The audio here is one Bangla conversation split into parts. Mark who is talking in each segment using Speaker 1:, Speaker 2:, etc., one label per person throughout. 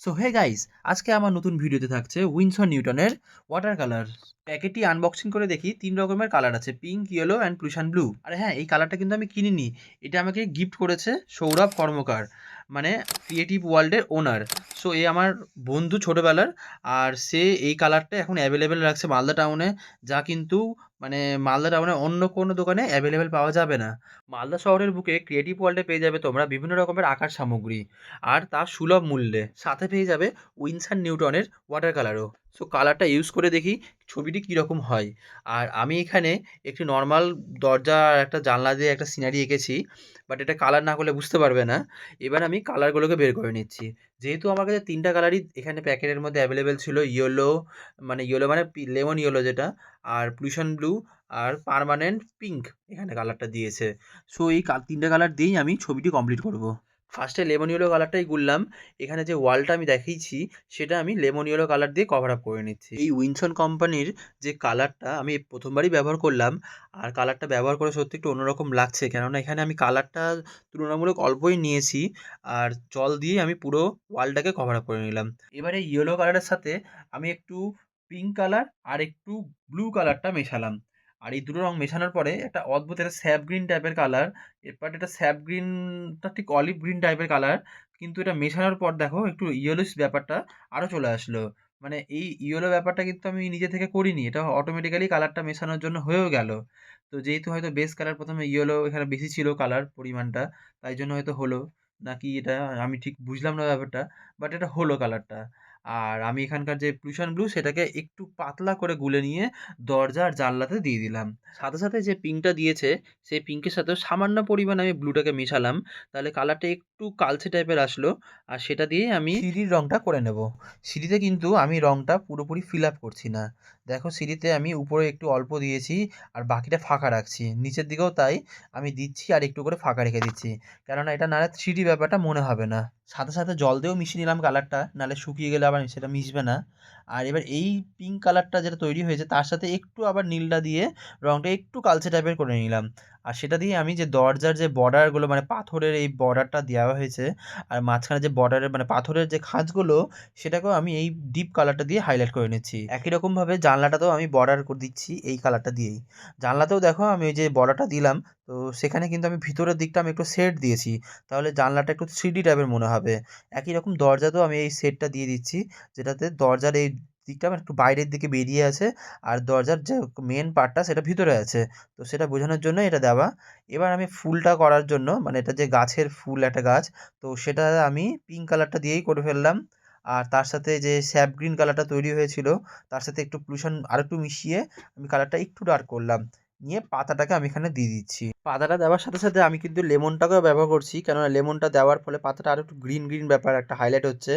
Speaker 1: সো হে গাইস, আজকে আমার নতুন ভিডিওতে থাকছে উইন্ডসর নিউটনের ওয়াটার কালার। প্যাকেটটি আনবক্সিং করে দেখি 3 রকমের কালার আছে, পিঙ্ক, ইয়েলো অ্যান্ড প্লুশান ব্লু। আরে হ্যাঁ, এই কালারটা কিন্তু আমি কিনিনি, এটা আমাকে গিফট করেছে সৌরভ কর্মকার, মানে ক্রিয়েটিভ ওয়ার্ল্ডের ওনার। সো এ আমার বন্ধু ছোটোবেলার, আর সে এই কালারটা এখন অ্যাভেলেবেল রাখছে মালদা টাউনে, যা কিন্তু মানে মালদা টাউনে অন্য কোনো দোকানে অ্যাভেলেবেল পাওয়া যাবে না। মালদা শহরের বুকে ক্রিয়েটিভ ওয়ার্ল্ডে পেয়ে যাবে তোমরা বিভিন্ন রকমের আঁকার সামগ্রী, আর তা সুলভ মূল্যে। সাথে পেয়ে যাবে উইন্ডসর নিউটনের ওয়াটার কালারও। সো কালারটা ইউজ করে দেখি ছবিটি কীরকম হয়। আর আমি এখানে একটি নর্মাল দরজা আর একটা জানলা দিয়ে একটা সিনারি এঁকেছি, বাট এটা কালার না করলে বুঝতে পারবে না। এবার আমি কালারগুলোকে বের করে নিচ্ছি। যেহেতু আমার কাছে 3টা কালারই এখানে প্যাকেটের মধ্যে অ্যাভেলেবেল ছিল, ইয়েলো মানে লেমন ইয়েলো যেটা, আর প্লুশন ব্লু, আর পার্মানেন্ট পিঙ্ক এখানে কালারটা দিয়েছে। সো এই 3টে কালার দিয়েই আমি ছবিটি কমপ্লিট করব। ফার্স্টে লেমন ইয়েলো কালারটাই গুললাম। এখানে যে ওয়ালটা আমি দেখিয়েছি সেটা আমি লেমন ইয়েলো কালার দিয়ে কভার আপ করে নিচ্ছি। এই উইনসন কোম্পানির যে কালারটা আমি প্রথমবারই ব্যবহার করলাম, আর কালারটা ব্যবহার করে সত্যি একটু অন্যরকম লাগছে, কেননা এখানে আমি কালারটা তুলনামূলক অল্পই নিয়েছি, আর জল দিয়ে আমি পুরো ওয়ালটাকে কভার আপ করে নিলাম। এবারে ইয়েলো কালারের সাথে আমি একটু পিঙ্ক কালার আর একটু ব্লু কালারটা মেশালাম। আর এই দুটো রং মেশানোর পরে একটা অদ্ভুত একটা স্যাপ গ্রিন টাইপের কালার, বাট এটা স্যাপ গ্রিনটা ঠিক অলিভ গ্রিন টাইপের কালার, কিন্তু এটা মেশানোর পর দেখো একটু ইয়েলোইশ ব্যাপারটা আরও চলে আসলো। মানে এই ইয়েলো ব্যাপারটা কিন্তু আমি নিজে থেকে করিনি, এটা অটোমেটিক্যালি কালারটা মেশানোর জন্য হয়েও গেল। তো যেহেতু হয়তো বেস কালার প্রথমে ইয়েলো এখানে বেশি ছিল কালার পরিমাণটা, তাই জন্য হয়তো হলো, নাকি এটা আমি ঠিক বুঝলাম না ব্যাপারটা, বাট এটা হলো কালারটা। আর আমি এখানকার যে প্লুশন ব্লু সেটাকে একটু পাতলা করে গুলে নিয়ে দরজা আর জানলাতে দিয়ে দিলাম। সাথে সাথে যে পিঙ্কটা দিয়েছে সেই পিঙ্কের সাথেও সামান্য পরিমাণে আমি ব্লুটাকে মেশালাম, তাহলে কালারটা একটু কালচে টাইপের আসলো। আর সেটা দিয়েই আমি সিঁড়ির রঙটা করে নেব। সিঁড়িতে কিন্তু আমি রঙটা পুরোপুরি ফিল আপ করছি না, দেখো সিঁড়িতে আমি উপরে একটু অল্প দিয়েছি আর বাকিটা ফাঁকা রাখছি, নিচের দিকেও তাই আমি দিচ্ছি আর একটু করে ফাঁকা রেখে দিচ্ছি, কেননা এটা নাহলে সিঁড়ি ব্যাপারটা মনে হবে না। সাথে সাথে জল দিয়েও মিশিয়ে নিলাম কালারটা, নাহলে শুকিয়ে গেলে আবার সেটা মিশবে না। আর এবার এই পিঙ্ক কালারটা যেটা তৈরি হয়েছে তার সাথে একটু আবার নীলটা দিয়ে রঙটা একটু কালচে টাইপের করে নিলাম। আর সেটা দিয়ে আমি যে দরজার যে বর্ডারগুলো মানে পাথরের এই বর্ডারটা দেওয়া হয়েছে, আর মাঝখানে যে বর্ডারের মানে পাথরের যে খাঁজগুলো, সেটাকেও আমি এই ডিপ কালারটা দিয়ে হাইলাইট করে নিচ্ছি। একই রকমভাবে জানলাটাতেও আমি বর্ডার করে দিচ্ছি এই কালারটা দিয়েই। জানলাতেও দেখো আমি ওই যে বর্ডারটা দিলাম, তো সেখানে কিন্তু আমি ভিতরের দিকটা আমি একটু শেড দিয়েছি, তাহলে জানলাটা একটু 3D টাইপের মনে হবে। একই রকম দরজাতেও আমি এই শেডটা দিয়ে দিচ্ছি, যেটাতে দরজার এই দিকটা মানে একটু বাইরের দিকে বেরিয়ে আছে, আর দরজার যে মেন পার্টটা সেটা ভিতরে আছে, তো সেটা বোঝানোর জন্য এটা দেওয়া। এবার আমি ফুলটা করার জন্য মানে এটা যে গাছের ফুল একটা গাছ, তো সেটা আমি পিঙ্ক কালারটা দিয়েই করে ফেললাম। আর তার সাথে যে স্যাপ গ্রিন কালারটা তৈরি হয়েছিল তার সাথে একটু প্লুশন আরেকটু মিশিয়ে আমি কালারটা একটু ডার্ক করলাম, নিয়ে পাতাটাকে আমি এখানে দিয়ে দিচ্ছি। পাতাটা দেওয়ার সাথে সাথে আমি কিন্তু লেমনটাকেও ব্যবহার করছি, কেননা লেমনটা দেওয়ার ফলে পাতাটা আরও একটু গ্রিন গ্রিন ব্যাপার একটা হাইলাইট হচ্ছে।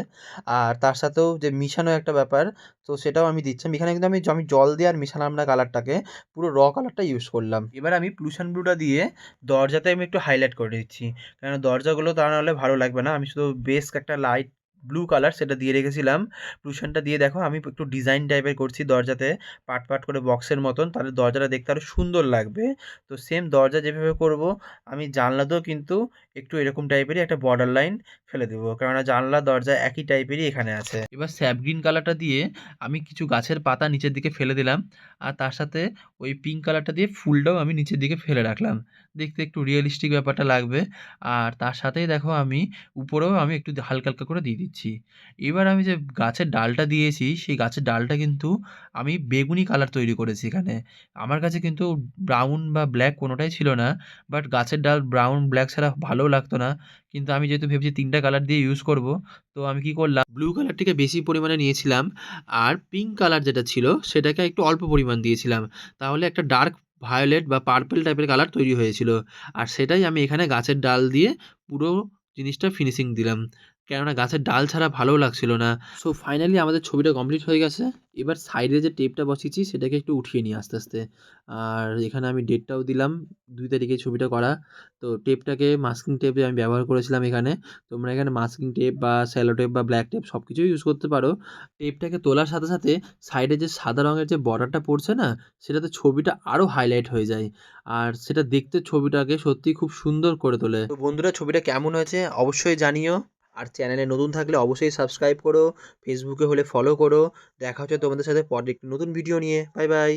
Speaker 1: আর তার সাথেও যে মিশানো একটা ব্যাপার, তো সেটাও আমি দিচ্ছি। এখানে কিন্তু আমি জল দিয়ে আর মিশালাম না কালারটাকে, পুরো কালারটা ইউজ করলাম। এবার আমি প্লুশন ব্লুটা দিয়ে দরজাতে আমি একটু হাইলাইট করে দিচ্ছি, কেননা দরজাগুলো তা নাহলে ভালো লাগবে না। আমি শুধু বেস একটা লাইট ব্লু কালার সেটা দিয়ে রেখেছিলাম। প্লুশনটা দিয়ে দেখো আমি একটু ডিজাইন টাইপের করছি দরজাতে, পার্ট পার্ট করে বক্সের মতন, তাহলে দরজাটা দেখতে আরও সুন্দর লাগবে। তো সেম দরজা যেভাবে করব আমি জানলাতেও কিন্তু একটু এরকম টাইপেরই একটা বর্ডার লাইন ফেলে দেবো, কেননা জানলা দরজা একই টাইপেরই এখানে আছে। এবার স্যাপ গ্রিন কালারটা দিয়ে আমি কিছু গাছের পাতা নিচের দিকে ফেলে দিলাম, আর তার সাথে ওই পিঙ্ক কালারটা দিয়ে ফুলটাও আমি নিচের দিকে ফেলে রাখলাম, দেখতে একটু রিয়েলিস্টিক ব্যাপারটা লাগবে। আর তার সাথেই দেখো আমি উপরেও আমি একটু হালকা হালকা করে দিয়ে দিচ্ছি। এবার আমি যে গাছের ডালটা দিয়েছি সেই গাছের ডালটা কিন্তু আমি বেগুনি কালার তৈরি করেছি এখানে। আমার কাছে কিন্তু ব্রাউন বা ব্ল্যাক কোনোটাই ছিল না, বাট গাছের ডাল ব্রাউন ব্ল্যাক ছাড়া ভালোও লাগতো না। কিন্তু আমি যেহেতু ভেবেছি 3টা কালার দিয়ে ইউজ করব, তো আমি কি করলাম, ব্লু কালারটিকে বেশি পরিমাণে নিয়েছিলাম, আর পিঙ্ক কালার যেটা ছিল সেটাকে একটু অল্প পরিমাণ দিয়েছিলাম, তাহলে একটা ডার্ক ভায়োলেট বা পার্পল টাইপের কালার তৈরি হয়েছিল। আর সেটাই আমি এখানে গাছের ডাল দিয়ে পুরো জিনিসটা ফিনিশিং দিলাম, কেননা গাছের ডাল ছাড়া ভালোও লাগছিল না। সো ফাইনালি আমাদের ছবিটা কমপ্লিট হয়ে গেছে। এবার সাইডে যে টেপটা বসিয়েছি সেটাকে একটু উঠিয়ে নিই আস্তে আস্তে। আর এখানে আমি ডেটটাও দিলাম, 2 তারিখে ছবিটা করা। তো টেপটাকে মাস্কিং টেপে আমি ব্যবহার করেছিলাম এখানে। তোমরা এখানে মাস্কিং টেপ বা সেলো টেপ বা ব্ল্যাক টেপ সব কিছুই ইউজ করতে পারো। টেপটাকে তোলার সাথে সাথে সাইডে যে সাদা রঙের যে বর্ডারটা পড়ছে না, সেটাতে ছবিটা আরও হাইলাইট হয়ে যায়, আর সেটা দেখতে ছবিটাকে সত্যিই খুব সুন্দর করে তোলে। তো বন্ধুরা, ছবিটা কেমন হয়েছে অবশ্যই জানিও। আর চ্যানেলে নতুন থাকলে অবশ্যই সাবস্ক্রাইব করো, ফেসবুকে হলে ফলো করো। দেখা হচ্ছে তোমাদের সাথে পরে একটি নতুন ভিডিও নিয়ে। Bye bye.